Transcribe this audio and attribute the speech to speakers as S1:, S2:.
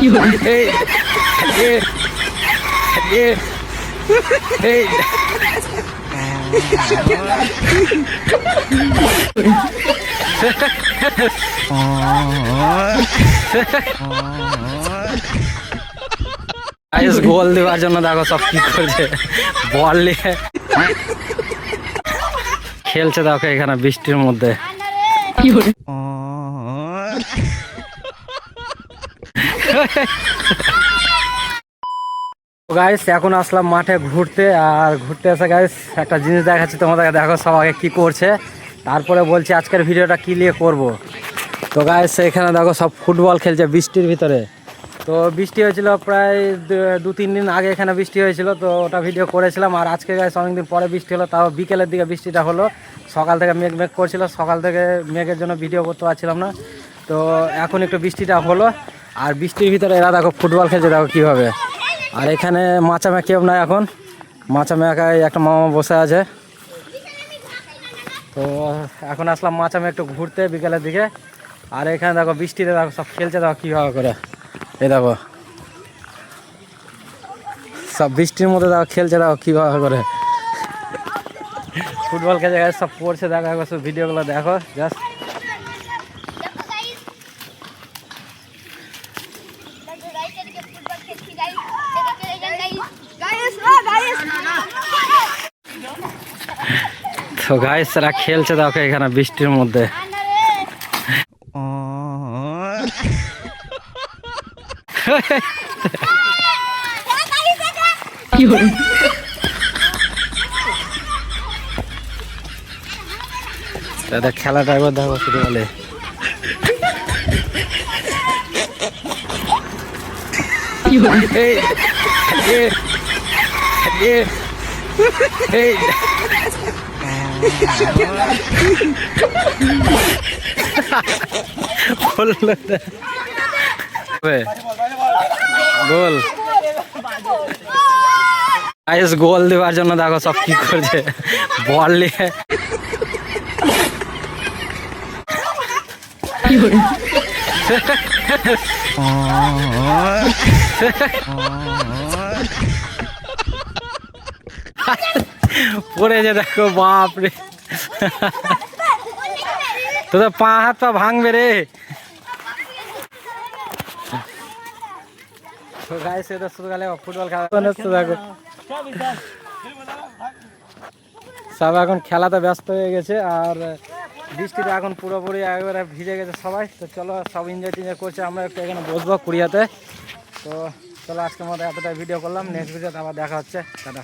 S1: এই এই এই গোল দেওয়ার জন্য দেখো সব কি করছে, বল নিয়ে খেলছে দেখো এখানে বৃষ্টির মধ্যে। গাইস এখন আসলাম মাঠে ঘুরতে, আর ঘুরতে এসে গাইস একটা জিনিস দেখাচ্ছি তোমাদেরকে, দেখো সব আগে কী করছে, তারপরে বলছি আজকের ভিডিওটা কী নিয়ে করব। তো গাইস এখানে দেখো সব ফুটবল খেলছে বৃষ্টির ভিতরে। তো বৃষ্টি হয়েছিল প্রায় 2-3 দিন আগে এখানে বৃষ্টি হয়েছিল, তো ওটা ভিডিও করেছিলাম। আর আজকে গাইস অনেকদিন পরে বৃষ্টি হলো, তাও বিকেলের দিকে বৃষ্টিটা হলো। সকাল থেকে মেঘ মেঘ করছিল, সকাল থেকে মেঘের জন্য ভিডিও করতে পারছিলাম না। তো এখন একটু বৃষ্টিটা হলো, আর বৃষ্টির ভিতরে এরা দেখো ফুটবল খেলছে দেখো কীভাবে। আর এখানে মাচামে কেউ নাই, এখন মাচামে একাই একটা মামা বসে আছে। তো এখন আসলাম মাচামে একটু ঘুরতে বিকেলের দিকে। আর এখানে দেখো বৃষ্টিতে দেখো সব খেলছে দেখো কীভাবে করে, এই দেখো সব বৃষ্টির মধ্যে দেখো খেলছে দেখো কীভাবে করে ফুটবল খেলছে গাছ সব পড়ছে দেখো, সব ভিডিওগুলো দেখো জাস্ট। তো গাইস এরা খেলছে দেখো এখানে বৃষ্টির মধ্যে। খেলাটা একবার দেখো শুরু হলে গোল আইস গোল দেওয়ার জন্য দেখো সব কি করছে, বল নিয়ে পড়েছে দেখো, বাপরে তোদের পা হাত পা ভাঙবে রে। ফুটবল খেলা দেখো সব এখন খেলাতে ব্যস্ত হয়ে গেছে, আর বৃষ্টিতে এখন পুরোপুরি একবারে ভিজে গেছে সবাই। তো চলো সব এনজয় টেনজয় করছে, আমরা একটু এখানে বসবো কুড়িয়াতে। তো চলো আজকের মতো এতটা ভিডিও করলাম, নেক্সট ভিডিওতে আবার দেখা হচ্ছে, টাটা।